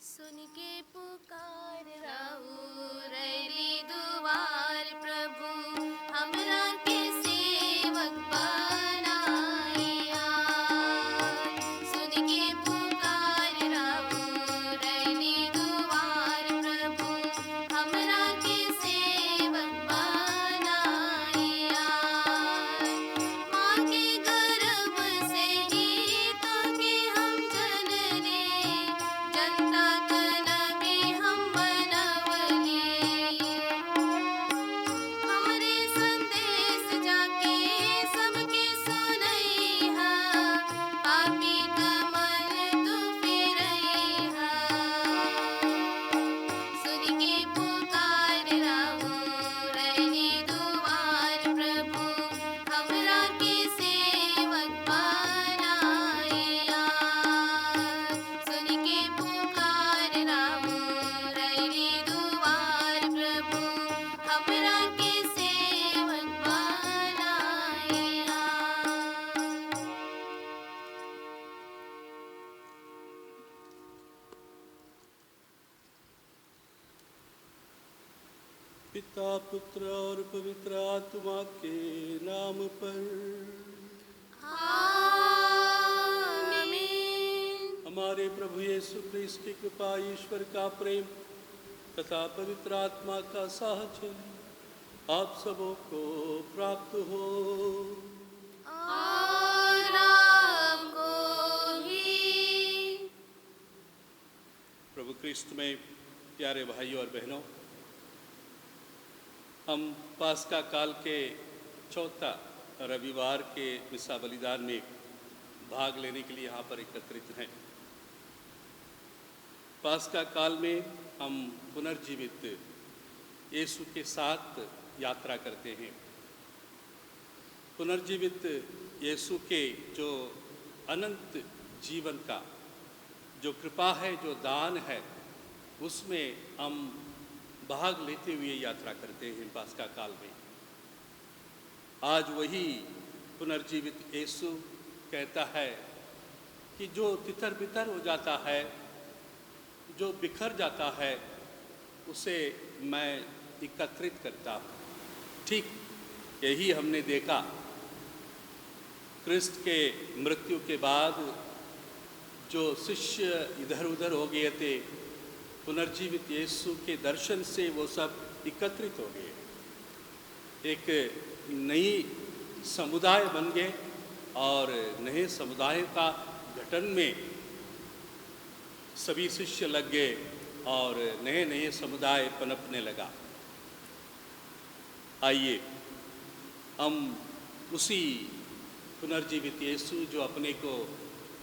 सुन के पुकार राउर अइली दुआर प्रभु हमरा के सेवक बनाइया। सुन के पुकार राउर अइली दुआर प्रभु हमरा के सेवक बनाइया। माँ के गर्भ से ही तो के हम जनने जनता तन भी हम बनवली। हमरे संदेश जाके सबके सुनैहा पापी कमल तू फिरैहा। सुन के पुकार राउर अइली दुआर प्रभु हमरा के सेवक बनाइया। सुन के पुकार राउर अइली दुआर प्रभु हमरा के सेवक बनाइया। पिता पुत्र और पवित्र आत्मा के नाम पर। आमीन। हमारे प्रभु यीशु क्रिस्त की कृपा, ईश्वर का प्रेम तथा पवित्र आत्मा का साहचर्य आप सबों को प्राप्त हो। और आपको भी। प्रभु क्रिस्त में प्यारे भाइयों और बहनों, हम पास्का काल के चौथा रविवार के मिसा बलिदान में भाग लेने के लिए यहाँ पर एकत्रित हैं। पास्का काल में हम पुनर्जीवित यीशु के साथ यात्रा करते हैं। पुनर्जीवित यीशु के जो अनंत जीवन का जो कृपा है, जो दान है, उसमें हम भाग लेते हुए यात्रा करते हैं पास्का काल में। आज वही पुनर्जीवित यीशु कहता है कि जो तितर बितर हो जाता है, जो बिखर जाता है, उसे मैं एकत्रित करता हूँ। ठीक यही हमने देखा क्रिस्त के मृत्यु के बाद जो शिष्य इधर उधर हो गए थे, पुनर्जीवित यीशु के दर्शन से वो सब एकत्रित हो गए, एक नई समुदाय बन गए और नए समुदाय का गठन में सभी शिष्य लग गए और नए नए समुदाय पनपने लगा। आइए हम उसी पुनर्जीवित यीशु जो अपने को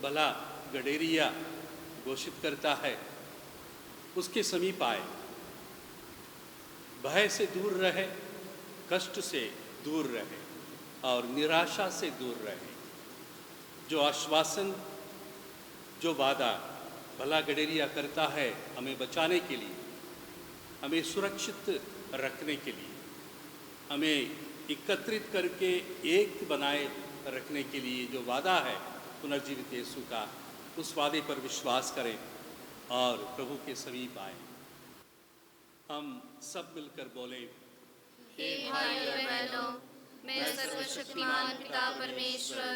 भला गडेरिया घोषित करता है, उसके समीप आए। भय से दूर रहे, कष्ट से दूर रहे और निराशा से दूर रहे। जो आश्वासन, जो वादा भला गडेरिया करता है हमें बचाने के लिए, हमें सुरक्षित रखने के लिए, हमें एकत्रित करके एक बनाए रखने के लिए जो वादा है पुनर्जीवित यीशु का, उस वादे पर विश्वास करें और प्रभु के समीप आए। हम सब मिलकर बोले, हे भाइयों और बहनों, मैं सर्वशक्तिमान पिता परमेश्वर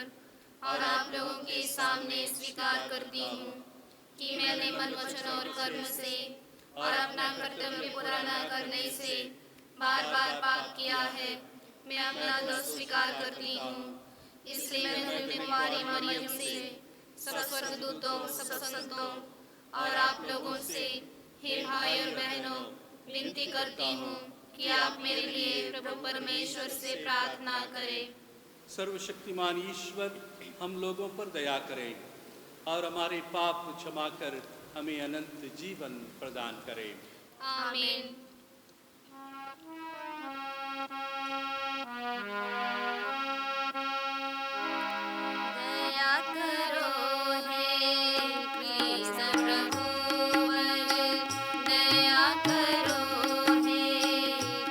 और आप लोगों के सामने स्वीकार करती हूँ कि मैंने मन, वचन और कर्म से और अपना कर्तव्य पूरा न करने से बार बार पाप किया है। मैं अपना दोष स्वीकार करती हूँ। इसलिए मैं अपनी कुमारी मरियम से, सब स्वर्गदूतों, सब संतों और आप लोगों से, हे भाई और बहनों, विनती करती हूँ कि आप मेरे लिए प्रभु परमेश्वर से प्रार्थना करें। सर्वशक्तिमान ईश्वर हम लोगों पर दया करें और हमारे पाप क्षमा कर हमें अनंत जीवन प्रदान करें। आमीन। दया करो हे कृष्ण प्रभुवर, दया करो हे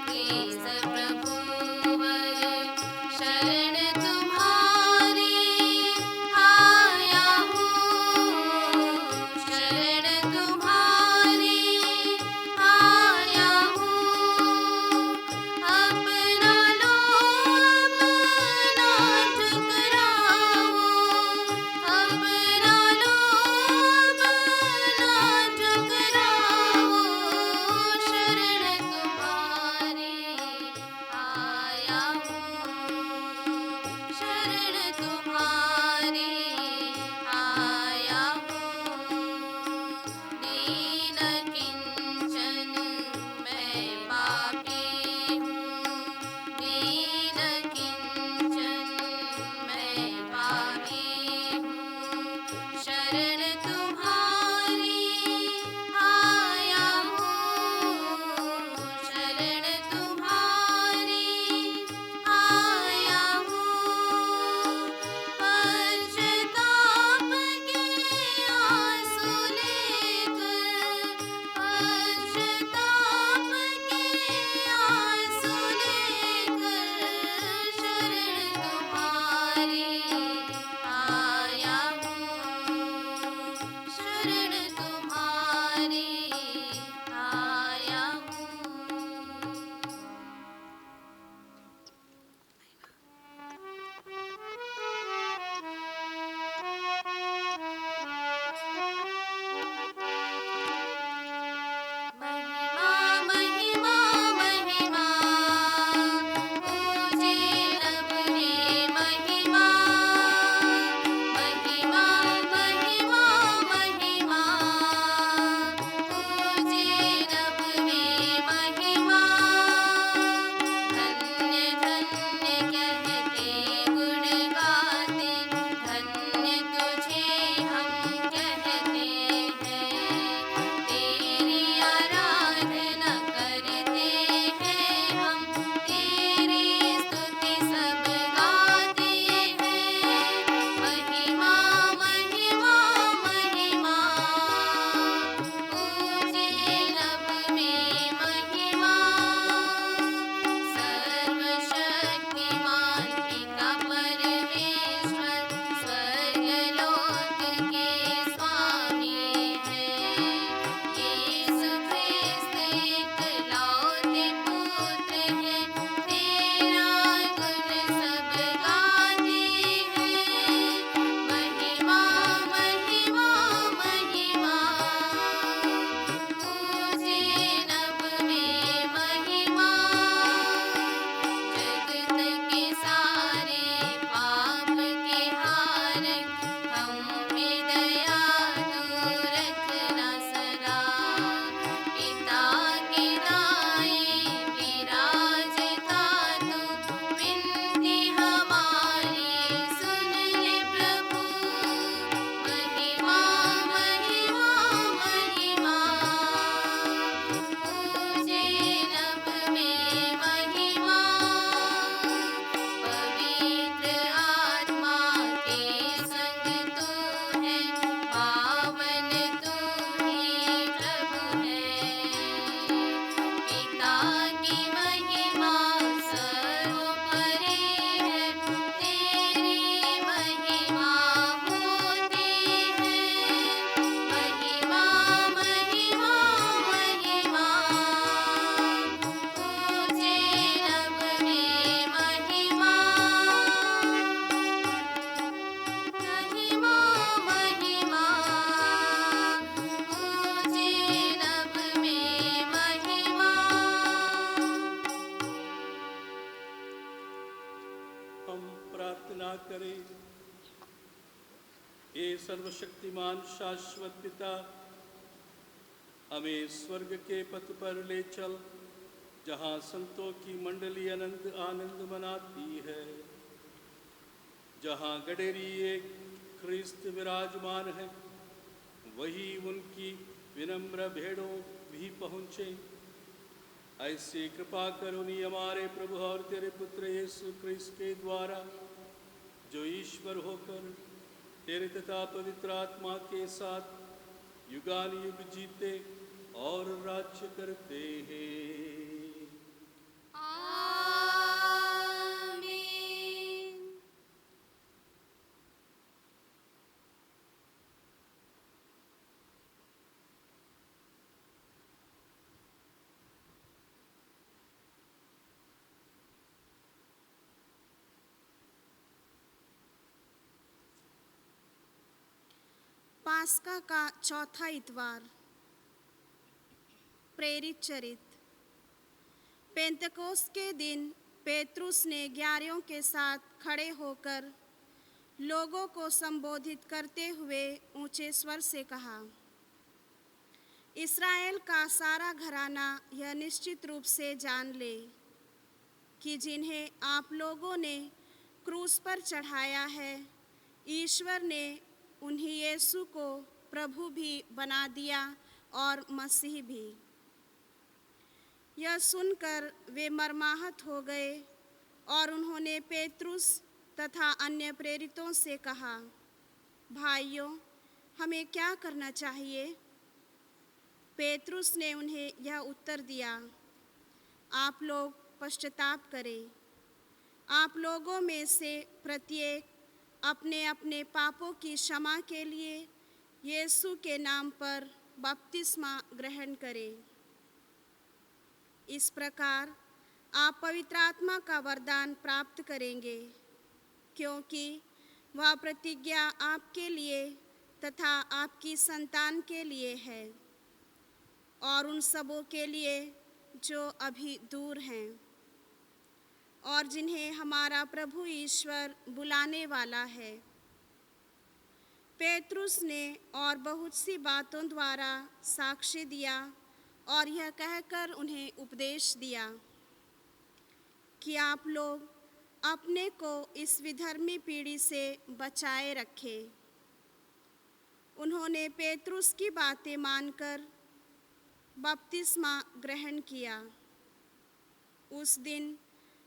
कृष्ण प्रभुवर, शरण तुम्हारी आया हूँ, शरण तुम्हारी शरण तुम्हारी आया हूँ, शरण तुम्हारी आया हूँ। पश्चाताप के आंसू लेकर, पश्चाताप के आंसू लेकर शरण तुम्हारी आया हूँ, शरण तुम्हारी आया हूँ। महिमा महिमा महिमा ऊंचे रब ने महिमा, महिमा महिमा महिमा ऊंचे रब ने महिमा। धन्य धन्य कहते गुण गाते, धन्य तुझे हम कहते हैं। तेरी आराधना करते हैं हम, तेरी स्तुति सब गाते हैं। महिमा महिमा महिमा ऊंचे रब में महिमा। सर्वशक्तिमान पिता परमेश्वर स्वर्गलोक के स्वामी हैं। यीशु ख्रिस्त इकलौते पुत्र हैं, तेरा गुण सब गाते हैं। महिमा महिमा महिमा ऊंचे रब में महिमा। जगत के सारे पाप के हारक, हम पे दया तू रखना सदा। पिता के दाएं विराजता तू, विनती हमारी सुन ले प्रभु। महिमा महिमा महिमा ऊंचे रब में महिमा। पवित्र आत्मा के संग तू है, पावन तू ही प्रभु है। पिता की महिमा सर्वोपरि है, तेरी महिमा होती है। महिमा महिमा महिमा ऊंचे रब में महिमा। महिमा महिमा ऊंचे रब में महिमा। हम प्रार्थना करें। हे सर्वशक्तिमान शाश्वत पिता, हमें स्वर्ग के पथ पर ले चल, जहाँ संतों की मंडली अनंत आनंद मनाती है, जहाँ गडेरी एक ख्रिस्त विराजमान है, वही उनकी विनम्र भेड़ों भी पहुँचे। ऐसी कृपा करुणी हमारे प्रभु और तेरे पुत्र यीशु ख्रिस्त के द्वारा, जो ईश्वर होकर तेरे तथा पवित्र आत्मा के साथ युगानुयुग जीते और राज्य करते हैं। आमीन। पास्का का चौथा इतवार। प्रेरित चरित्र। पेंतकोस्त के दिन पेतरुस ने 11 के साथ खड़े होकर लोगों को संबोधित करते हुए ऊंचे स्वर से कहा, इस्राएल का सारा घराना यह निश्चित रूप से जान ले कि जिन्हें आप लोगों ने क्रूस पर चढ़ाया है, ईश्वर ने उन्हें यीशु को प्रभु भी बना दिया और मसीह भी। यह सुनकर वे मर्माहत हो गए और उन्होंने पेतरुस तथा अन्य प्रेरितों से कहा, भाइयों, हमें क्या करना चाहिए? पेतरुस ने उन्हें यह उत्तर दिया, आप लोग पश्चाताप करें। आप लोगों में से प्रत्येक अपने अपने पापों की क्षमा के लिए यीशु के नाम पर बपतिस्मा ग्रहण करें। इस प्रकार आप पवित्र आत्मा का वरदान प्राप्त करेंगे, क्योंकि वह प्रतिज्ञा आपके लिए तथा आपकी संतान के लिए है और उन सबों के लिए जो अभी दूर हैं और जिन्हें हमारा प्रभु ईश्वर बुलाने वाला है। पेतरुस ने और बहुत सी बातों द्वारा साक्ष्य दिया और यह कहकर उन्हें उपदेश दिया कि आप लोग अपने को इस विधर्मी पीढ़ी से बचाए रखें। उन्होंने पेतरुस की बातें मानकर बपतिस्मा ग्रहण किया। उस दिन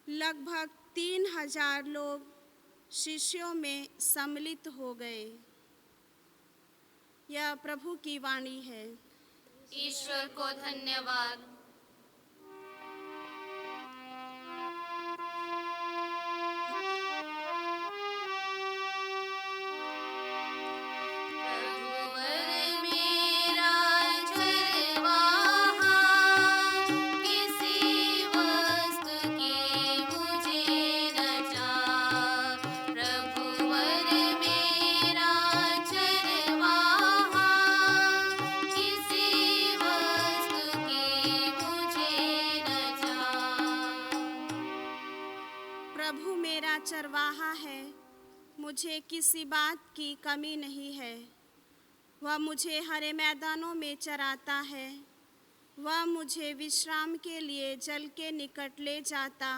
लगभग 3000 लोग शिष्यों में सम्मिलित हो गए। यह प्रभु की वाणी है। ईश्वर को धन्यवाद। प्रभु मेरा चरवाहा है, मुझे किसी बात की कमी नहीं है। वह मुझे हरे मैदानों में चराता है, वह मुझे विश्राम के लिए जल के निकट ले जाता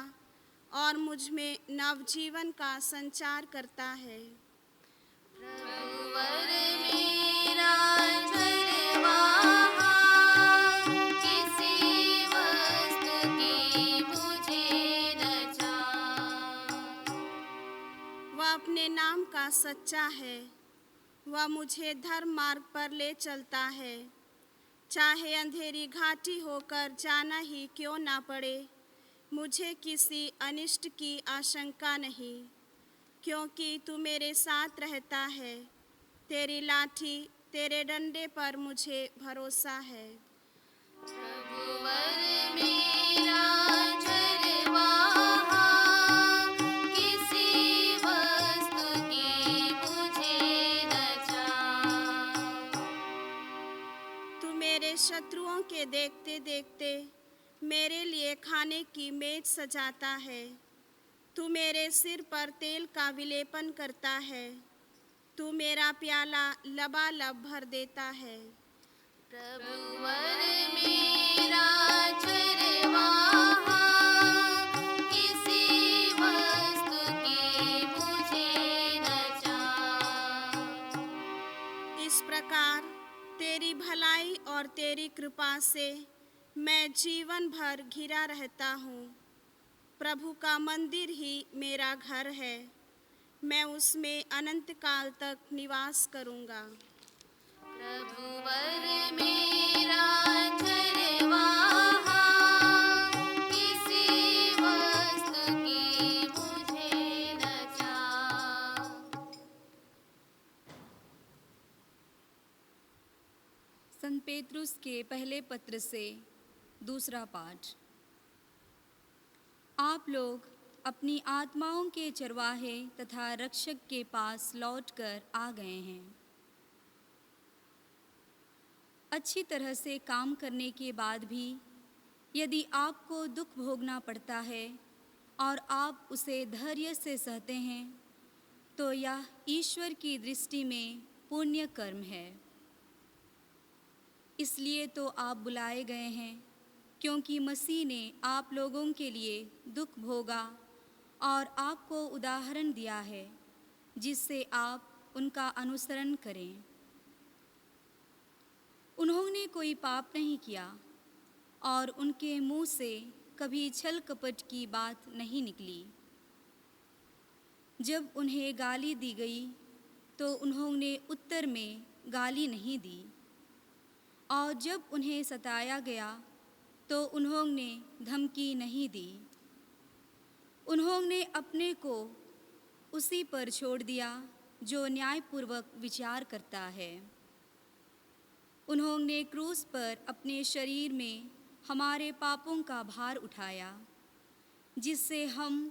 और मुझ में नवजीवन का संचार करता है। वह अपने नाम का सच्चा है, वह मुझे धर्म मार्ग पर ले चलता है। चाहे अंधेरी घाटी होकर जाना ही क्यों ना पड़े, मुझे किसी अनिष्ट की आशंका नहीं, क्योंकि तू मेरे साथ रहता है। तेरी लाठी, तेरे डंडे पर मुझे भरोसा है। तू मेरे शत्रुओं के देखते देखते मेरे लिए खाने की मेज सजाता है। तू मेरे सिर पर तेल का विलेपन करता है। तू मेरा प्याला लबालब भर देता है। इस प्रकार तेरी भलाई और तेरी कृपा से मैं जीवन भर घिरा रहता हूँ। प्रभु का मंदिर ही मेरा घर है, मैं उसमें अनंत काल तक निवास करूँगा। संत पेतरुस के पहले पत्र से दूसरा पाठ। आप लोग अपनी आत्माओं के चरवाहे तथा रक्षक के पास लौटकर आ गए हैं। अच्छी तरह से काम करने के बाद भी यदि आपको दुख भोगना पड़ता है और आप उसे धैर्य से सहते हैं, तो यह ईश्वर की दृष्टि में पुण्य कर्म है। इसलिए तो आप बुलाए गए हैं, क्योंकि मसीह ने आप लोगों के लिए दुख भोगा और आपको उदाहरण दिया है, जिससे आप उनका अनुसरण करें। उन्होंने कोई पाप नहीं किया और उनके मुंह से कभी छल कपट की बात नहीं निकली। जब उन्हें गाली दी गई तो उन्होंने उत्तर में गाली नहीं दी, और जब उन्हें सताया गया तो उन्होंने धमकी नहीं दी। उन्होंने अपने को उसी पर छोड़ दिया जो न्यायपूर्वक विचार करता है। उन्होंने क्रूस पर अपने शरीर में हमारे पापों का भार उठाया, जिससे हम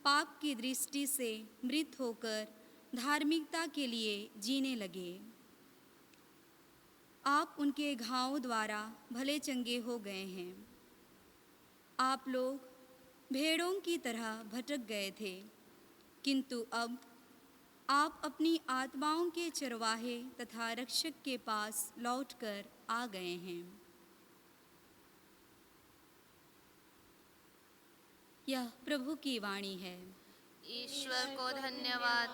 पाप की दृष्टि से मृत होकर धार्मिकता के लिए जीने लगे। आप उनके घावों द्वारा भले चंगे हो गए हैं। आप लोग भेड़ों की तरह भटक गए थे, किंतु अब आप अपनी आत्माओं के चरवाहे तथा रक्षक के पास लौटकर आ गए हैं। यह प्रभु की वाणी है। ईश्वर को धन्यवाद।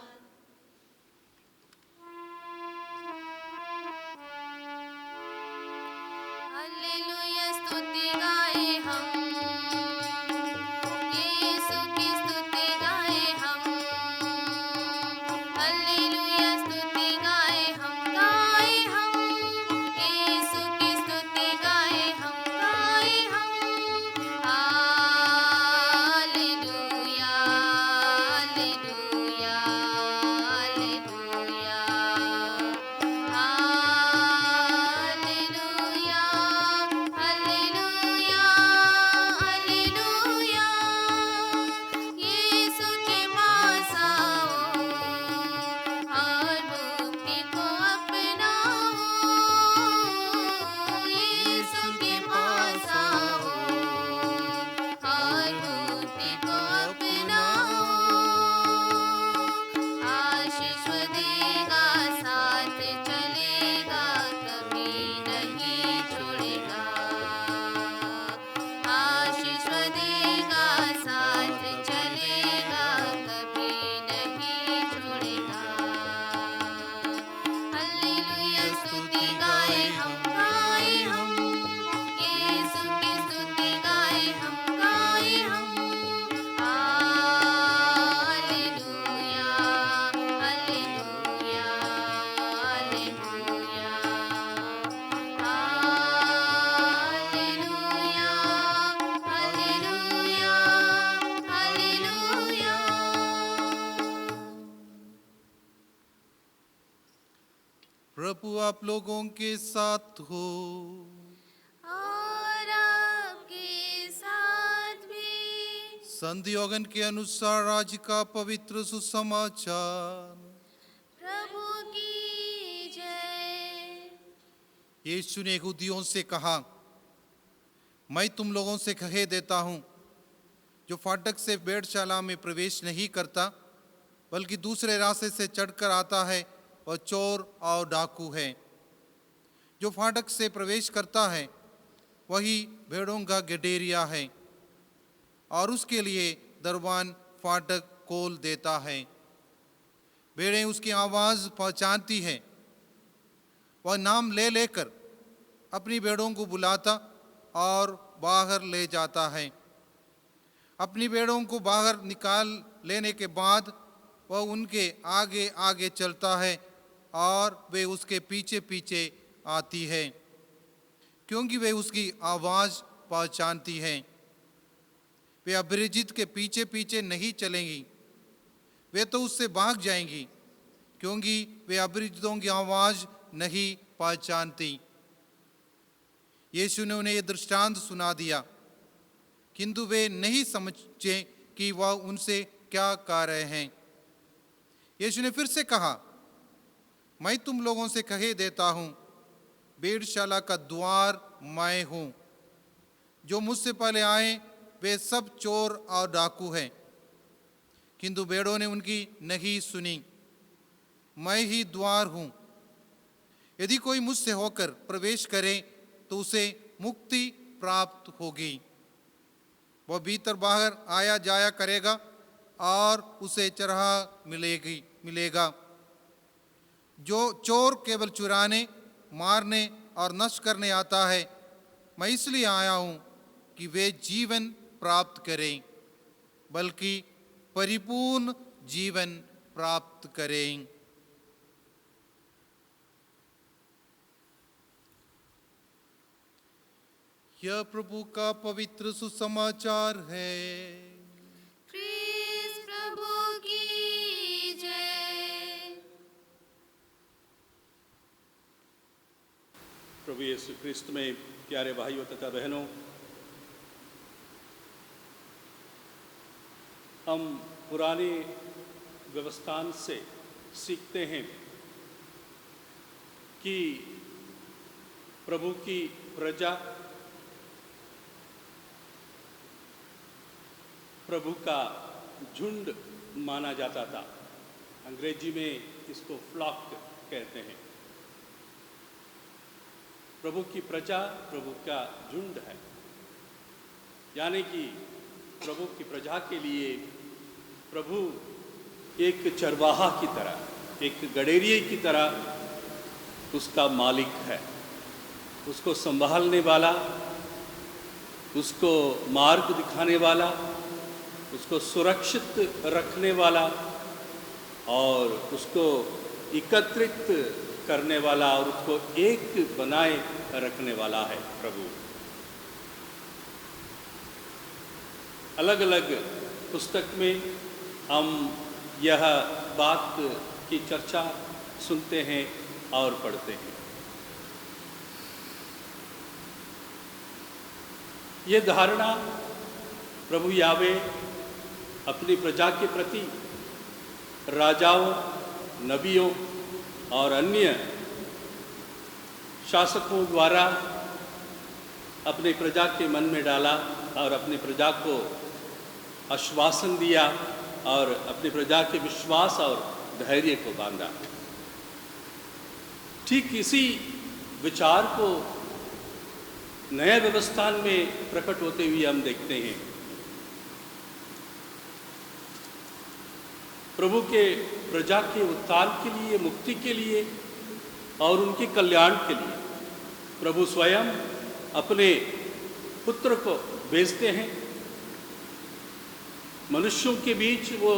हालेलुया, स्तुति गाए हम, यीशु की स्तुति गाए हम। हालेलुया, स्तुति गाए हम, यीशु की स्तुति गाए हम, hallelujah, hallelujah, hallelujah, hallelujah, hallelujah, hallelujah. यीशु के पास आओ और मुक्ति को अपनाओ। यीशु के पास आओ और मुक्ति को अपनाओ। आशीष देगा, साथ चलेगा, कभी नहीं छोड़ेगा। आशीष देगा, साथ चलेगा, कभी नहीं छोड़ेगा। हालेलुया, स्तुति गाए हम, यीशु की स्तुति गाए हम, hallelujah, hallelujah, hallelujah, hallelujah, hallelujah, hallelujah. प्रभु आप लोगों के साथ हो। और आपके साथ भी। संत योगन के अनुसार आज का पवित्र सुसमाचार। प्रभु की जय। यीशु ने यहूदियों से कहा, मैं तुम लोगों से कह देता हूँ, जो फाटक से भेड़शाला में प्रवेश नहीं करता बल्कि दूसरे रास्ते से चढ़कर आता है वह चोर और डाकू है। जो फाटक से प्रवेश करता है वही भेड़ों का गडेरिया है, और उसके लिए दरबान फाटक खोल देता है। भेड़ें उसकी आवाज़ पहचानती है। वह नाम ले लेकर अपनी भेड़ों को बुलाता और बाहर ले जाता है। अपनी भेड़ों को बाहर निकाल लेने के बाद वह उनके आगे आगे चलता है और वे उसके पीछे पीछे आती है, क्योंकि वे उसकी आवाज़ पहचानती हैं। वे अपरिचित के पीछे पीछे नहीं चलेंगी, वे तो उससे भाग जाएंगी, क्योंकि वे अपरिचितों की आवाज़ नहीं पहचानती। यीशु ने उन्हें यह दृष्टांत सुना दिया, किंतु वे नहीं समझे कि वह उनसे क्या कह रहे हैं। यीशु ने फिर से कहा, मैं तुम लोगों से कह देता हूँ, भेड़शाला का द्वार मैं हूँ। जो मुझसे पहले आए वे सब चोर और डाकू हैं, किंतु भेड़ों ने उनकी नहीं सुनी। मैं ही द्वार हूँ। यदि कोई मुझसे होकर प्रवेश करे तो उसे मुक्ति प्राप्त होगी। वह भीतर बाहर आया जाया करेगा और उसे चराह मिलेगा। जो चोर केवल चुराने, मारने और नष्ट करने आता है, मैं इसलिए आया हूं कि वे जीवन प्राप्त करें, बल्कि परिपूर्ण जीवन प्राप्त करें। यह प्रभु का पवित्र सुसमाचार है। ख्रीस्त प्रभु की जय। प्रभु यीशु ख्रिस्त में प्यारे भाइयों तथा बहनों, हम पुराने व्यवस्थान से सीखते हैं कि प्रभु की प्रजा प्रभु का झुंड माना जाता था। अंग्रेजी में इसको फ्लॉक कहते हैं। प्रभु की प्रजा प्रभु का झुंड है, यानी कि प्रभु की प्रजा के लिए प्रभु एक चरवाहा की तरह, एक गडेरिये की तरह उसका मालिक है, उसको संभालने वाला, उसको मार्ग दिखाने वाला, उसको सुरक्षित रखने वाला और उसको एकत्रित करने वाला और उसको एक बनाए रखने वाला है प्रभु। अलग अलग पुस्तक में हम यह बात की चर्चा सुनते हैं और पढ़ते हैं। ये धारणा प्रभु यावे अपनी प्रजा के प्रति राजाओं, नबियों और अन्य शासकों द्वारा अपने प्रजा के मन में डाला और अपनी प्रजा को आश्वासन दिया और अपनी प्रजा के विश्वास और धैर्य को बांधा। ठीक इसी विचार को नए व्यवस्थान में प्रकट होते हुए हम देखते हैं। प्रभु के प्रजा के उत्थान के लिए, मुक्ति के लिए और उनके कल्याण के लिए प्रभु स्वयं अपने पुत्र को भेजते हैं। मनुष्यों के बीच वो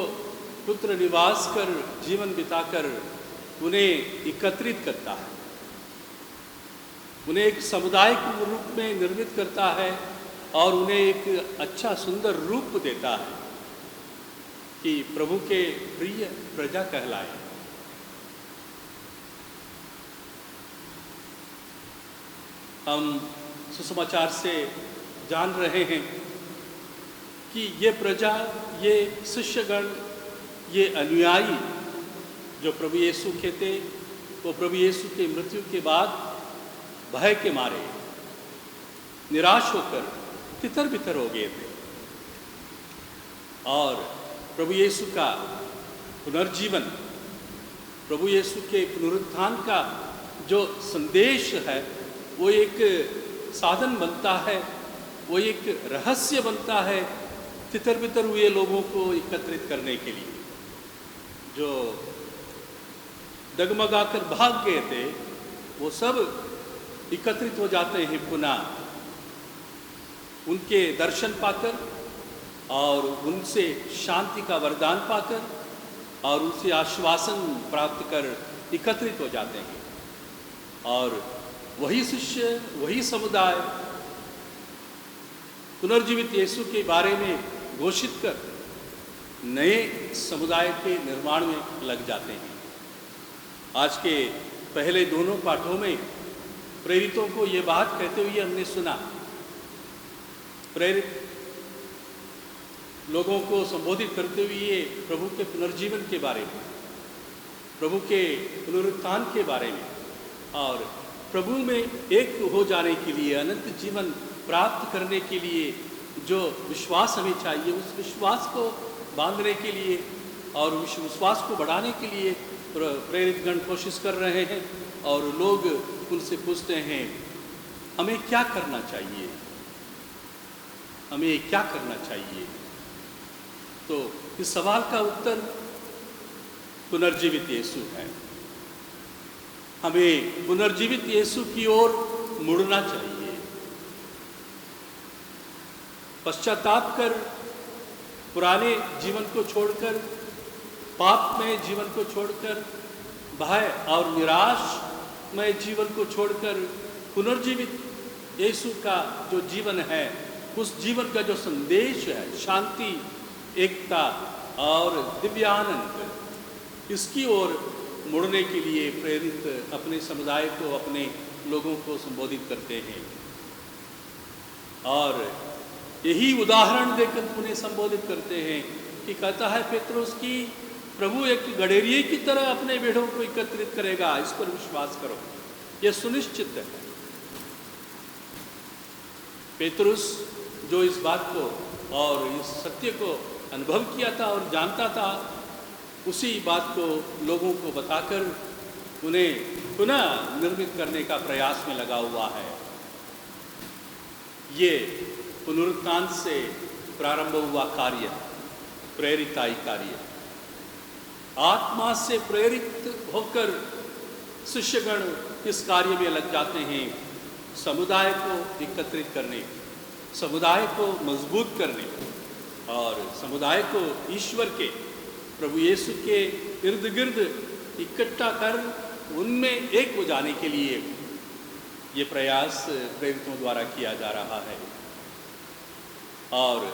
पुत्र निवास कर, जीवन बिताकर उन्हें एकत्रित करता है, उन्हें एक समुदाय के रूप में निर्मित करता है और उन्हें एक अच्छा सुंदर रूप देता है कि प्रभु के प्रिय प्रजा कहलाए। हम सुसमाचार से जान रहे हैं कि ये प्रजा, ये शिष्यगण, ये अनुयायी जो प्रभु यीशु के थे, वो प्रभु यीशु के मृत्यु के बाद भय के मारे निराश होकर तितर बितर हो गए थे और प्रभु यीशु का पुनर्जीवन, प्रभु यीशु के पुनरुत्थान का जो संदेश है वो एक साधन बनता है, वो एक रहस्य बनता है तितर बितर हुए लोगों को एकत्रित करने के लिए। जो डगमगाकर भाग गए थे वो सब एकत्रित हो जाते हैं पुनः, उनके दर्शन पाकर और उनसे शांति का वरदान पाकर और उनसे आश्वासन प्राप्त कर एकत्रित हो जाते हैं और वही शिष्य, वही समुदाय पुनर्जीवित यीशु के बारे में घोषित कर नए समुदाय के निर्माण में लग जाते हैं। आज के पहले दोनों पाठों में प्रेरितों को ये बात कहते हुए हमने सुना। प्रेरित लोगों को संबोधित करते हुए प्रभु के पुनर्जीवन के बारे में, प्रभु के पुनरुत्थान के बारे में और प्रभु में एक हो जाने के लिए, अनंत जीवन प्राप्त करने के लिए जो विश्वास हमें चाहिए, उस विश्वास को बांधने के लिए और उस विश्वास को बढ़ाने के लिए प्रेरितगण कोशिश कर रहे हैं। और लोग उनसे पूछते हैं, हमें क्या करना चाहिए, हमें क्या करना चाहिए? तो इस सवाल का उत्तर पुनर्जीवित यीशु है। हमें पुनर्जीवित यीशु की ओर मुड़ना चाहिए। पश्चाताप कर पुराने जीवन को छोड़कर, पाप में जीवन को छोड़कर, भय और निराश में जीवन को छोड़कर पुनर्जीवित यीशु का जो जीवन है, उस जीवन का जो संदेश है, शांति, एकता और दिव्यानंद, इसकी ओर मुड़ने के लिए प्रेरित अपने समुदाय को, अपने लोगों को संबोधित करते हैं। और यही उदाहरण देकर उन्हें संबोधित करते हैं कि कहता है पेत्रुस की प्रभु एक गडेरिये की तरह अपने भेड़ों को एकत्रित करेगा, इस पर विश्वास करो, यह सुनिश्चित है। पेत्रुस जो इस बात को और इस सत्य को अनुभव किया था और जानता था, उसी बात को लोगों को बताकर उन्हें पुनः निर्मित करने का प्रयास में लगा हुआ है। ये पुनरुत्थान से प्रारंभ हुआ कार्य, प्रेरिताई कार्य, आत्मा से प्रेरित होकर शिष्यगण इस कार्य में लग जाते हैं, समुदाय को एकत्रित करने, समुदाय को मजबूत करने और समुदाय को ईश्वर के, प्रभु यीशु के इर्द गिर्द इकट्ठा कर उनमें एक हो जाने के लिए ये प्रयास प्रेरितों द्वारा किया जा रहा है। और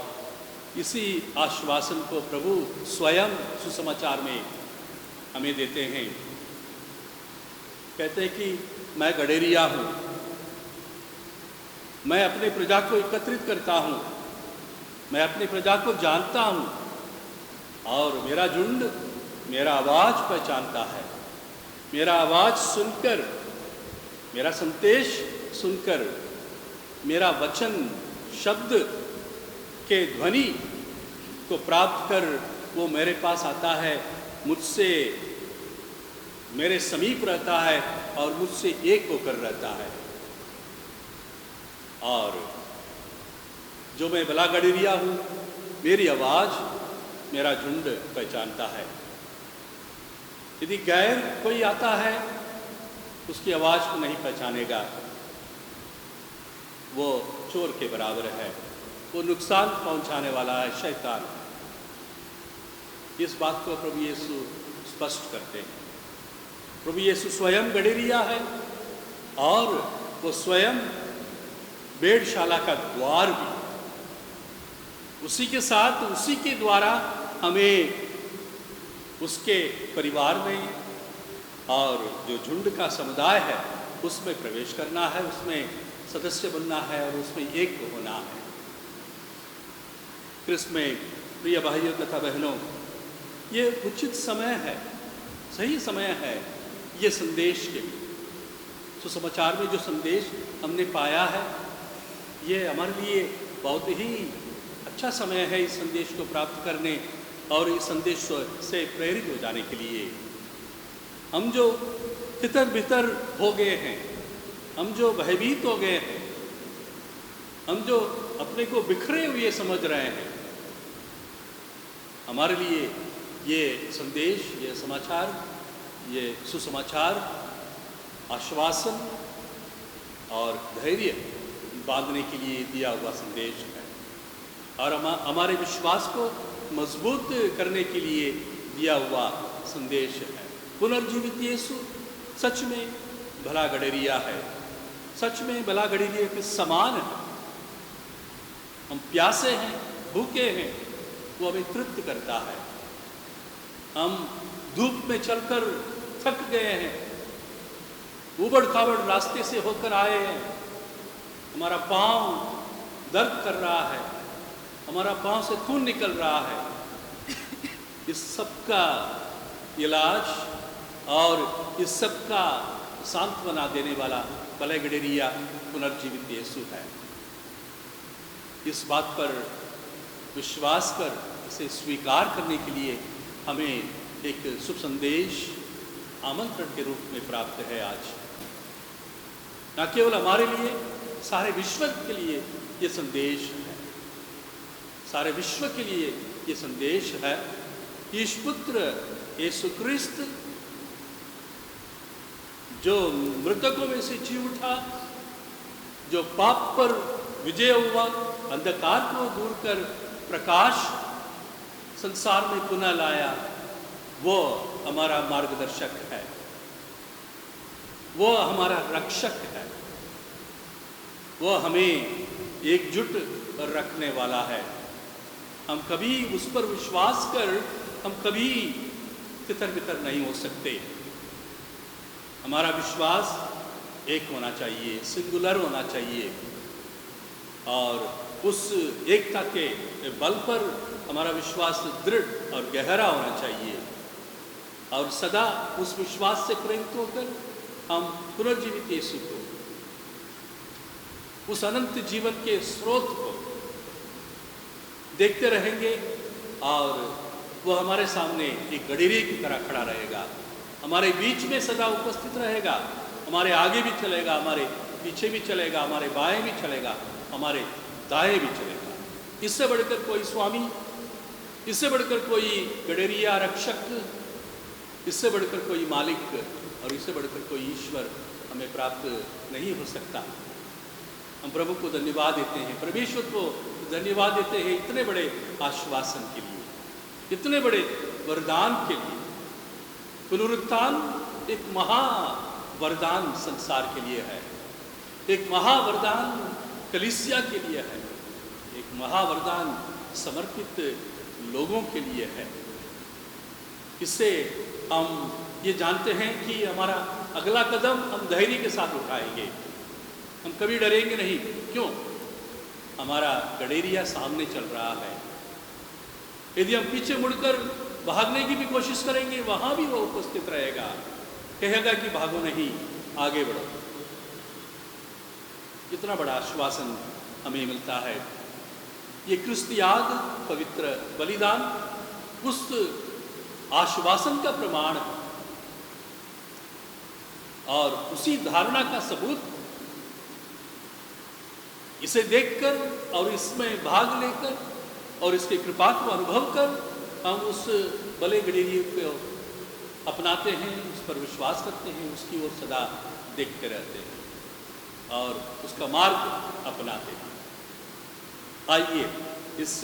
इसी आश्वासन को प्रभु स्वयं सुसमाचार में हमें देते हैं। कहते हैं कि मैं गडेरिया हूँ, मैं अपने प्रजा को एकत्रित करता हूँ, मैं अपनी प्रजा को जानता हूँ और मेरा झुंड मेरा आवाज़ पहचानता है। मेरा आवाज़ सुनकर, मेरा संदेश सुनकर, मेरा वचन शब्द के ध्वनि को प्राप्त कर वो मेरे पास आता है, मुझसे मेरे समीप रहता है और मुझसे एक होकर रहता है। और जो मैं भला गडेरिया हूँ, मेरी आवाज़ मेरा झुंड पहचानता है। यदि गैर कोई आता है, उसकी आवाज़ को नहीं पहचानेगा, वो चोर के बराबर है, वो नुकसान पहुंचाने वाला है, शैतान। इस बात को प्रभु यीशु स्पष्ट करते हैं। प्रभु यीशु स्वयं गडेरिया है और वो स्वयं भेड़शाला का द्वार भी, उसी के साथ, उसी के द्वारा हमें उसके परिवार में और जो झुंड का समुदाय है उसमें प्रवेश करना है, उसमें सदस्य बनना है और उसमें एक होना है। क्रिस्त में प्रिय भाइयों तथा बहनों, ये उचित समय है, सही समय है ये संदेश के लिए। सुसमाचार में जो संदेश हमने पाया है, ये हमारे लिए बहुत ही अच्छा समय है इस संदेश को प्राप्त करने और इस संदेश से प्रेरित हो जाने के लिए। हम जो तितर बितर हो गए हैं, हम जो भयभीत हो गए हैं, हम जो अपने को बिखरे हुए समझ रहे हैं, हमारे लिए ये संदेश, ये समाचार, ये सुसमाचार आश्वासन और धैर्य बांधने के लिए दिया हुआ संदेश है और हमारे विश्वास को मजबूत करने के लिए दिया हुआ संदेश है। पुनर्जीवित यीशु सच में भला गडेरिया है, सच में भला गडेरिया के समान है। हम प्यासे हैं, भूखे हैं, वो हमें तृप्त करता है। हम धूप में चलकर थक गए हैं, उबड़ खाबड़ रास्ते से होकर आए हैं, हमारा पाँव दर्द कर रहा है, हमारा पाँव से खून निकल रहा है। इस सब का इलाज और इस सब का सांत्वना देने वाला भला गडेरिया पुनर्जीवित यीशु है। इस बात पर विश्वास कर इसे स्वीकार करने के लिए हमें एक शुभ संदेश आमंत्रण के रूप में प्राप्त है आज। न केवल हमारे लिए, सारे विश्व के लिए ये संदेश है। सारे विश्व के लिए ये संदेश है कि ईश पुत्र यीशु क्रिस्त जो मृतकों में से जी उठा, जो पाप पर विजय हुआ, अंधकार को दूर कर प्रकाश संसार में पुनः लाया, वो हमारा मार्गदर्शक है, वो हमारा रक्षक है, वो हमें एकजुट रखने वाला है। हम कभी उस पर विश्वास कर हम कभी तितर बितर नहीं हो सकते। हमारा विश्वास एक होना चाहिए, सिंगुलर होना चाहिए, और उस एकता के बल पर हमारा विश्वास दृढ़ और गहरा होना चाहिए, और सदा उस विश्वास से प्रेरित होकर हम पुनर्जीवित यीशु को, उस अनंत जीवन के स्रोत को देखते रहेंगे, और वो हमारे सामने एक गडरिये की तरह खड़ा रहेगा, हमारे बीच में सदा उपस्थित रहेगा, हमारे आगे भी चलेगा, हमारे पीछे भी चलेगा, हमारे बाएं भी चलेगा, हमारे दाएं भी चलेगा। इससे बढ़कर कोई स्वामी, इससे बढ़कर कोई गडरिया रक्षक, इससे बढ़कर कोई मालिक और इससे बढ़कर कोई ईश्वर हमें प्राप्त नहीं हो सकता। हम प्रभु को धन्यवाद देते हैं, परमेश्वर को धन्यवाद देते हैं इतने बड़े आश्वासन के लिए, इतने बड़े वरदान के लिए। पुनरुत्थान एक महा वरदान संसार के लिए है, एक महावरदान कलीसिया के लिए है, एक महावरदान समर्पित लोगों के लिए है। इससे हम ये जानते हैं कि हमारा अगला कदम हम धैर्य के साथ उठाएंगे, हम कभी डरेंगे नहीं। क्यों? हमारा गडेरिया सामने चल रहा है। यदि हम पीछे मुड़कर भागने की भी कोशिश करेंगे, वहां भी वो उपस्थित रहेगा, कहेगा कि भागो नहीं, आगे बढ़ो। इतना बड़ा आश्वासन हमें मिलता है। ये क्रिस्त याग, पवित्र बलिदान उस आश्वासन का प्रमाण है और उसी धारणा का सबूत। इसे देखकर और इसमें भाग लेकर और इसकी कृपा को अनुभव कर हम उस बले गडेरिये को अपनाते हैं, उस पर विश्वास करते हैं, उसकी ओर सदा देखते रहते हैं और उसका मार्ग अपनाते हैं। आइए इस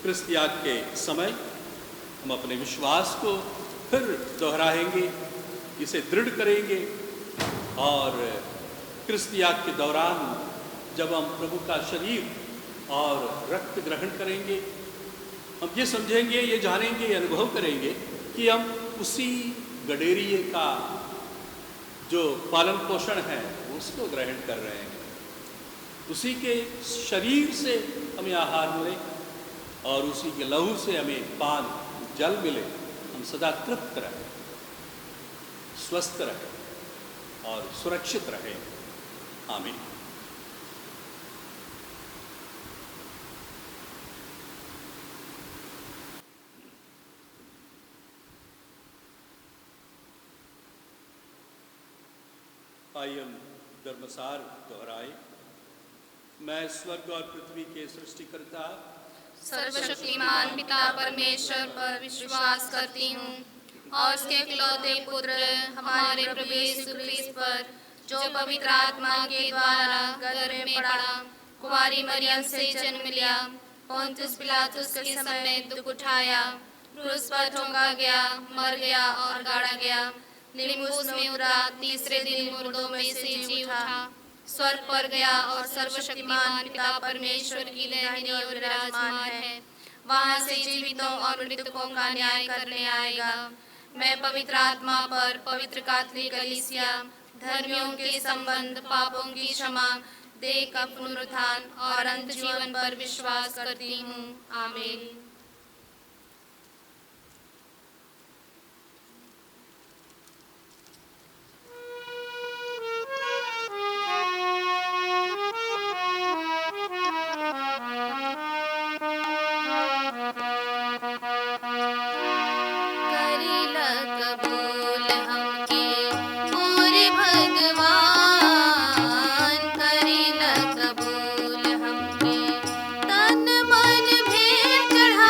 क्रिस्त याग के समय हम अपने विश्वास को फिर दोहराएंगे, इसे दृढ़ करेंगे और क्रिस्त याग के दौरान जब हम प्रभु का शरीर और रक्त ग्रहण करेंगे, हम ये समझेंगे, ये जानेंगे, ये अनुभव करेंगे कि हम उसी गडेरिये का जो पालन पोषण है उसको ग्रहण कर रहे हैं। उसी के शरीर से हमें आहार मिले और उसी के लहू से हमें पान जल मिले। हम सदा तृप्त रहें, स्वस्थ रहें और सुरक्षित रहें। आमीन। आइए हम धर्मसार दोहराए। मैं स्वर्ग और पृथ्वी के सृष्टिकर्ता सर्वशक्तिमान पिता परमेश्वर पर विश्वास करती हूँ और उसके इकलौते पुत्र हमारे प्रभु यीशु ख्रीस्त पर, जो पवित्र आत्मा के द्वारा गर्भ में पड़ा, कुंवारी मरियम से जन्म लिया, पोंतियुस पिलातुस के समय दुख उठाया, क्रूस पर ठोंका गया, मर गया और गाड़ा गया, लिम्बुस में उतरा, तीसरे दिन मुर्दों में से जी उठा, स्वर्ग पर गया और सर्वशक्तिमान पिता परमेश्वर की दाहिनी ओर विराजमान है। वहां से जीवितों और मृतकों का न्याय करने आएगा। मैं पवित्र आत्मा पर, पवित्र कैथोलिक कलीसिया, धर्मियों के संबंध, पापों की क्षमा, देह का पुनरुत्थान और अनंत जीवन पर विश्वास करती हूँ। आमीन। चढ़ा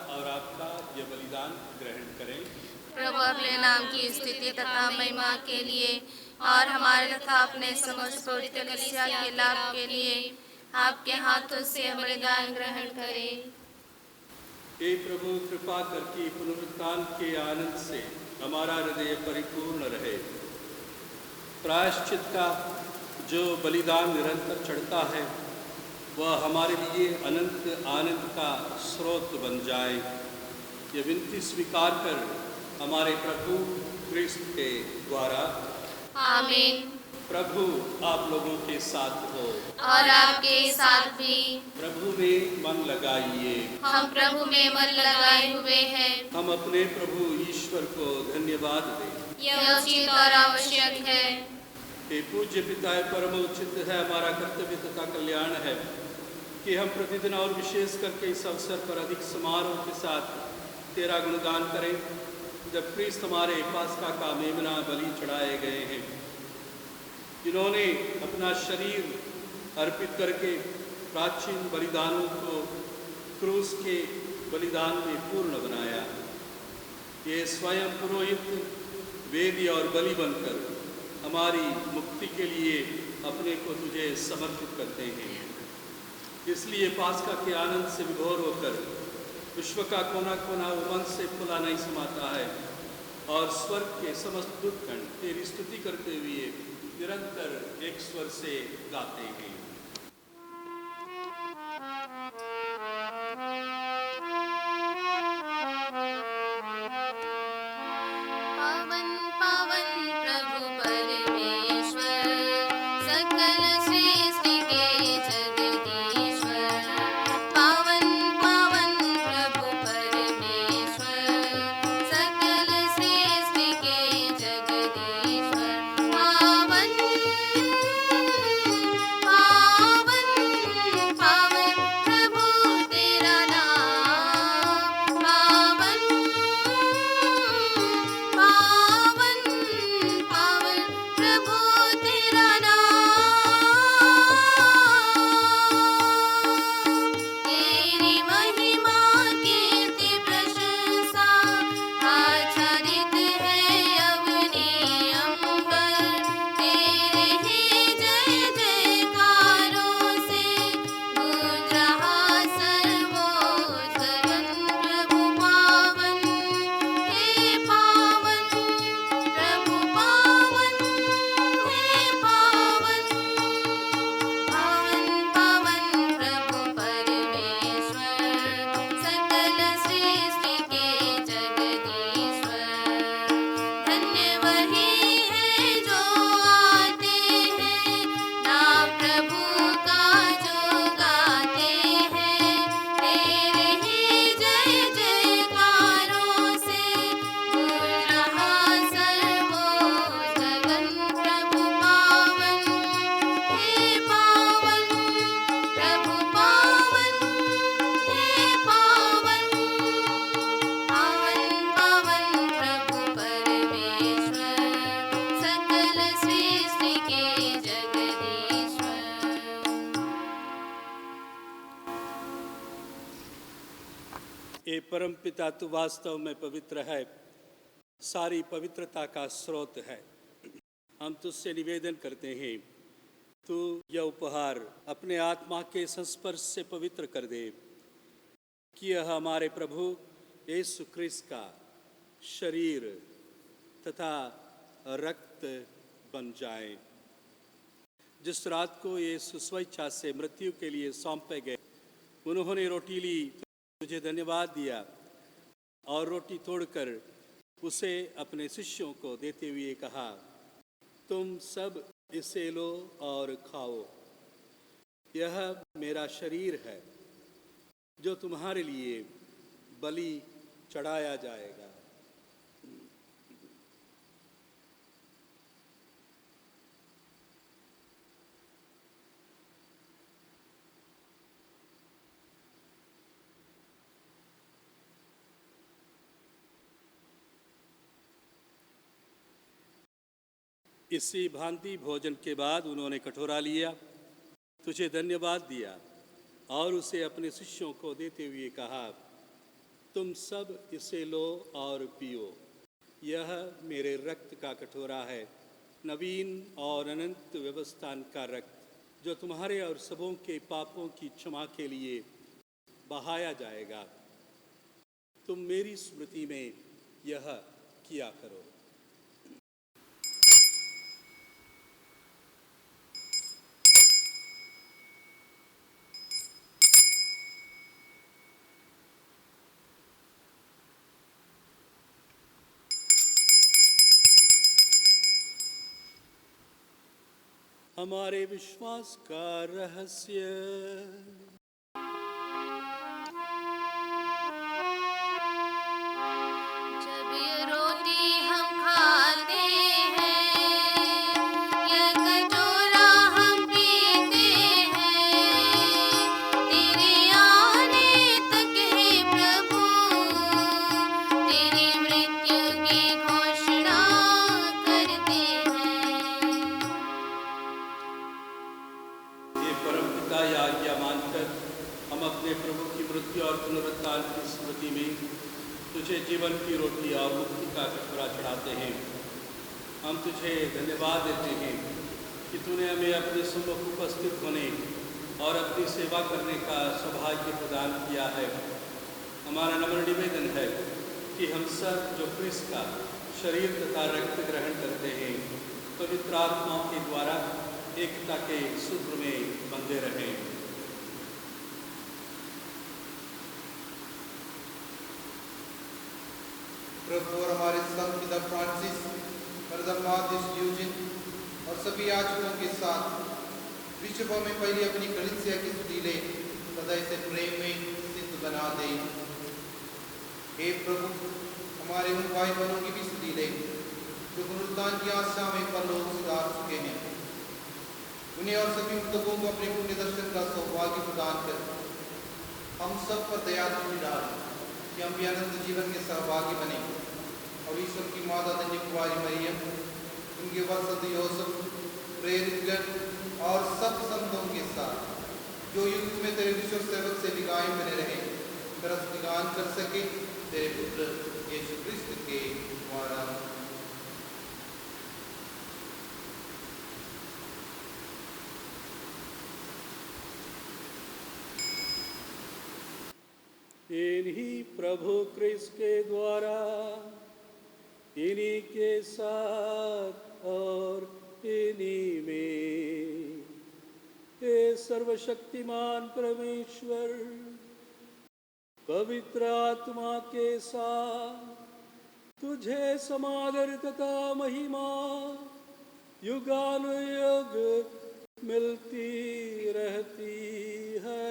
और आपका यह बलिदान ग्रहण करें। प्रभु अपने नाम की स्तुति तथा महिमा के लिए और हमारे तथा अपने समस्त पवित्र कलीसिया के लाभ के लिए आपके हाथों से बलिदान ग्रहण करें। हे प्रभु, कृपा करके पुनरुत्थान के आनंद से हमारा हृदय परिपूर्ण रहे। प्रायश्चित का जो बलिदान निरंतर चढ़ता है वह हमारे लिए अनंत आनंद का स्रोत बन जाए। ये विनती स्वीकार कर हमारे प्रभु क्रिस्त के द्वारा। आमीन। प्रभु आप लोगों के साथ हो और आपके साथ भी। प्रभु में मन लगाइए। हम प्रभु में मन लगाए हुए हैं। हम अपने प्रभु ईश्वर को धन्यवाद दें। यह उचित और आवश्यक है। हे पूज्य पिता, परम उचित है, हमारा कर्तव्य तथा कल्याण है कि हम प्रतिदिन और विशेष करके इस अवसर पर अधिक समारोह के साथ तेरा गुणगान करें, जब क्रिस्त हमारे पास्का का मेमना बलि चढ़ाए गए हैं, जिन्होंने अपना शरीर अर्पित करके प्राचीन बलिदानों को क्रूस के बलिदान में पूर्ण बनाया। ये स्वयं पुरोहित, वेदी और बलि बनकर हमारी मुक्ति के लिए अपने को तुझे समर्पित करते हैं। इसलिए पास्का के आनंद से विभोर होकर विश्व का कोना कोना उमंग से फुला नहीं समाता है और स्वर्ग के समस्त दूतगण तेरी स्तुति करते हुए निरंतर एक स्वर से गाते हैं। पावन पावन प्रभु परमेश्वर, सकल सृष्टि के जगदीश्वर। पावन पावन प्रभु परमेश्वर, सकल सृष्टि के जगदीश्वर। पावन पावन पावन प्रभु तेरा नाम। पावन पावन पावन प्रभु तेरा नाम। तेरी महिमा कीर्ति प्रशंसा आच्छादित है अवनी अंबर। तेरे ही जय जयकारों से गूंज रहा सर्वोच्च गगन। प्रभु पावन, हे पावन, प्रभु पावन, हे पावन। पावन पावन प्रभु परमेश्वर, सकल सृष्टि के जगदीश्वर। धन्य वही है जो आते हैं, नाम प्रभु का जो गाते हैं। तेरे ही जय जयकारों से गूंज रहा सर्वोच्च गगन। प्रभु पावन, हे पावन, प्रभु पावन, हे पावन। पावन पावन प्रभु परमेश्वर, सकल सृष्टि के जगदीश्वर। ये परम पिता, तू वास्तव में पवित्र है, सारी पवित्रता का स्रोत है। हम तुझसे निवेदन करते हैं, तू यह उपहार अपने आत्मा के संस्पर्श से पवित्र कर दे, कि यह हमारे प्रभु यीशु क्रिस्त का शरीर तथा रक्त बन जाए। जिस रात को यीशु स्वेच्छा से मृत्यु के लिए सौंपे गए, उन्होंने रोटी ली, तुझे धन्यवाद दिया और रोटी तोड़कर उसे अपने शिष्यों को देते हुए कहा, तुम सब इसे लो और खाओ, यह मेरा शरीर है जो तुम्हारे लिए बलि चढ़ाया जाएगा। इसी भांति भोजन के बाद उन्होंने कटोरा लिया, तुझे धन्यवाद दिया और उसे अपने शिष्यों को देते हुए कहा, तुम सब इसे लो और पियो। यह मेरे रक्त का कटोरा है, नवीन और अनंत व्यवस्थान का रक्त, जो तुम्हारे और सबों के पापों की क्षमा के लिए बहाया जाएगा। तुम मेरी स्मृति में यह किया करो। हमारे विश्वास का रहस्य। जब ये रोटी हम खाते हैं, ये कटोरा हम पीते हैं, तेरे आने तक है प्रभु, तेरी मृत्यु की घोषणा करते हैं। ये परमपिता या आज्ञा मानकर हम अपने प्रभु की मृत्यु और पुनरुत्थान की स्मृति में तुझे जीवन की रोटी और मुक्ति का कटोरा चढ़ाते हैं। हम तुझे धन्यवाद देते हैं कि तूने हमें अपने सम्मुख उपस्थित होने और अपनी सेवा करने का सौभाग्य प्रदान किया है। हमारा नम्र निवेदन है कि हम सब जो क्रिस्त का शरीर तथा रक्त ग्रहण करते हैं, पवित्र आत्मा के द्वारा एकता के सूत्र में बंधे रहें। प्रभु और हमारे संत पिता फ्रांसिस, मर्दमादिस यूजिन और सभी याजकों के साथ विश्व में पहली अपनी कलीसिया की स्तुति ले सदा इसे प्रेम में सिद्ध बना दे। हे प्रभु, हमारे उन भाई बहनों की भी स्तुति ले जो पुनरुत्थान की आशा में परलोक सुधार चुके हैं। उन्हें और सभी मृतकों को अपने पुण्य दर्शन का सौभाग्य प्रदान कर हम सब पर दया दृष्टि डालें कि हम भी अनंत जीवन के सहभागी बने और ईश्वर की माता धन्य कुमारी मरियम, उनके वत्स यूसुफ, प्रेरितगण और सब संतों के साथ जो युग में तेरे विश्व सेवक से विगायन बने रहे, तरस विगान कर सके तेरे पुत्र यीशु क्रिस्त के द्वारा। इन्हीं प्रभु क्रिस्त के द्वारा, इन्हीं के साथ और इन्हीं में, हे सर्वशक्तिमान परमेश्वर, पवित्र आत्मा के साथ तुझे समादर तथा महिमा युगानुयुग मिलती रहती है।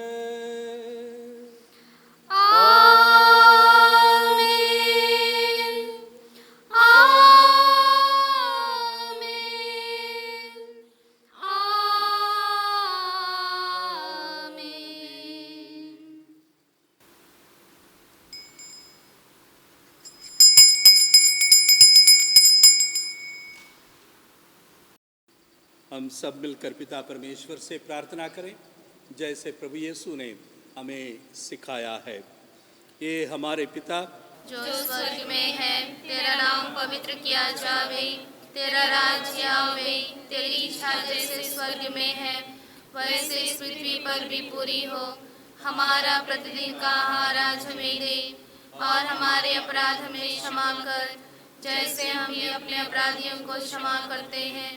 हम सब मिलकर पिता परमेश्वर से प्रार्थना करें जैसे प्रभु यीशु ने हमें सिखाया है। ये हमारे पिता जो स्वर्ग में है, तेरा नाम पवित्र किया जावे, तेरा राज्य आवे, तेरी इच्छा जैसे स्वर्ग में है वैसे इस पृथ्वी पर भी पूरी हो। हमारा प्रतिदिन का आहार आज हमें दे और हमारे अपराध हमें क्षमा कर जैसे हम भी अपने अपराधियों को क्षमा करते हैं,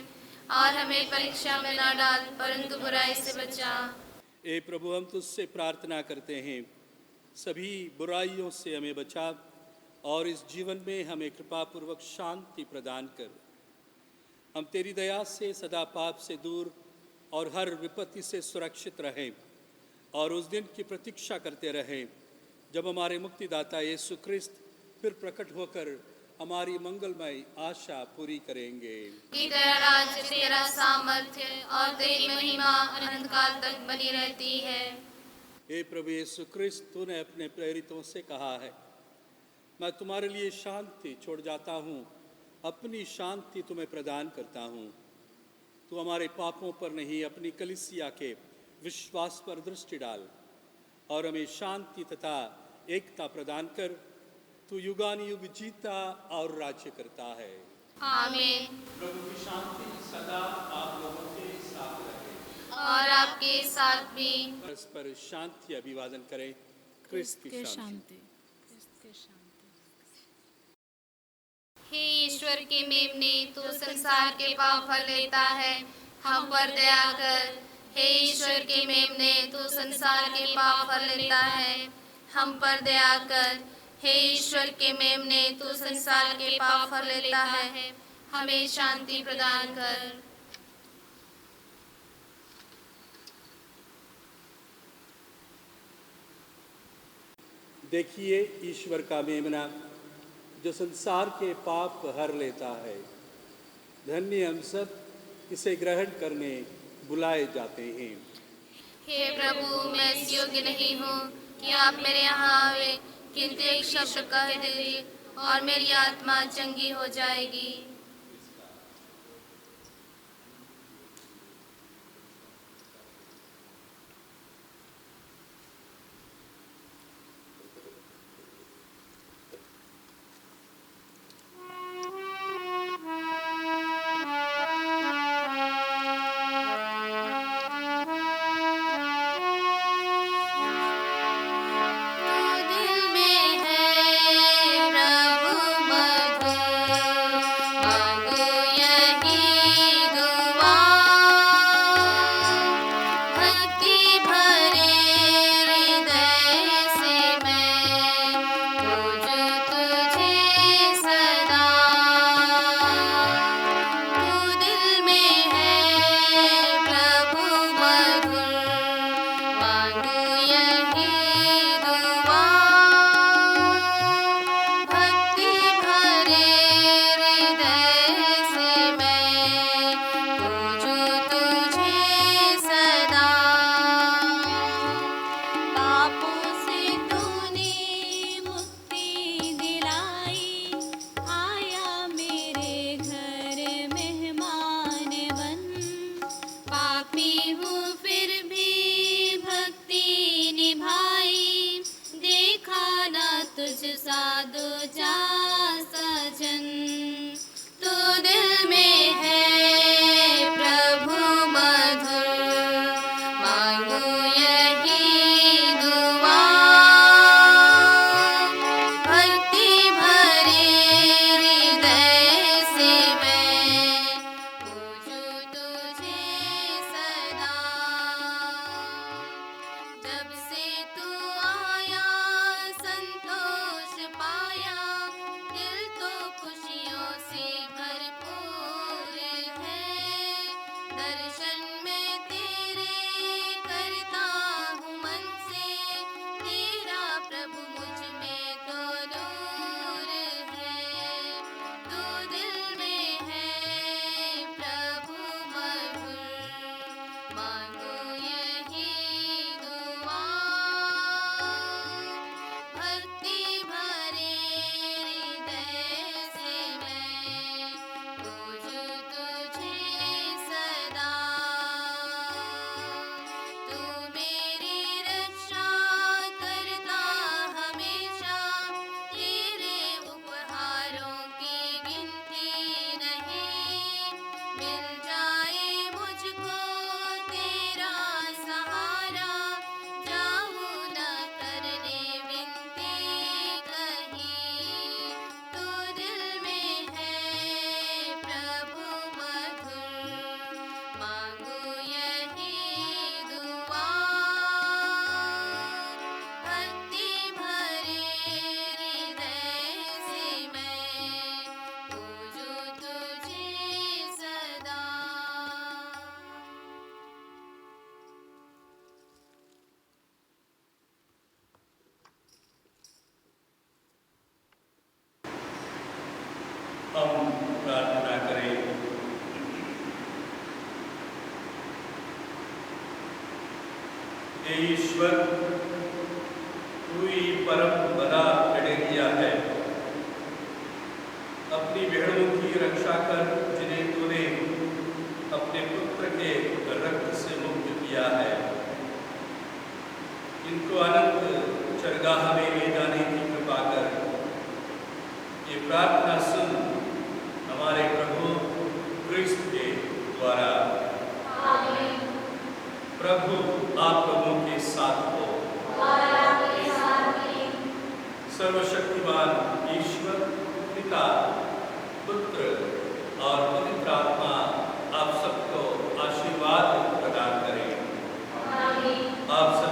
और हमें परीक्षा में न डाल परंतु बुराई से बचा। ए प्रभु, हम तुझसे प्रार्थना करते हैं सभी बुराइयों से हमें बचा और इस जीवन में हमें कृपापूर्वक शांति प्रदान कर। हम तेरी दया से सदा पाप से दूर और हर विपत्ति से सुरक्षित रहें और उस दिन की प्रतीक्षा करते रहें जब हमारे मुक्तिदाता यीशु क्रिस्त फिर प्रकट होकर हमारी मंगलमय आशा पूरी करेंगे। कि तेरा राज्य, तेरा सामर्थ्य और तेरी महिमा अनंत काल तक बनी रहती है। हे प्रभु यीशु क्रिस्त, तूने अपने प्रेरितों से कहा है, मैं तुम्हारे लिए शांति छोड़ जाता हूँ, अपनी शांति तुम्हें प्रदान करता हूँ। तू हमारे पापों पर नहीं, अपनी कलीसिया के विश्वास पर दृष्टि डाल और हमें शांति तथा एकता प्रदान कर। तू युगानुयुग जीता और राज्य करता है। आमीन। प्रभु की शांति सदा आप लोगों के साथ रहे और आपके साथ भी। परस्पर शांति अभिवादन करें। क्रिस्त की शांति। हे ईश्वर के मेमने, तू संसार के पाप हर लेता है, हम पर दया कर। हे ईश्वर के मेमने, तू संसार के पाप हर लेता है, हम पर दया कर। हे ईश्वर के मेमने, तू संसार के पाप हर लेता है, हमें शांति प्रदान कर। देखिए ईश्वर का मेमना जो संसार के पाप हर लेता है। धन्य हम सब इसे ग्रहण करने बुलाए जाते हैं। हे प्रभु, मैं इस योग्य नहीं हूँ कि आप मेरे यहाँ आवे, किंतु एक शब्द कह दीजिए और मेरी आत्मा चंगी हो जाएगी। हम प्रार्थना करें। हे ईश्वर, तू ही परम बड़ा गडेरिया है। अपनी भेड़ों की रक्षा कर, जिन्हें तूने अपने पुत्र के रक्त से मुक्त किया है। इनको अनंत चरगाह में ले प्रार्थना सुन हमारे प्रभु क्रिस्त के द्वारा। प्रभु आप लोगों के साथ हो। सर्वशक्तिमान ईश्वर पिता, पुत्र और पवित्र आत्मा आप सबको आशीर्वाद प्रदान करें। आप सब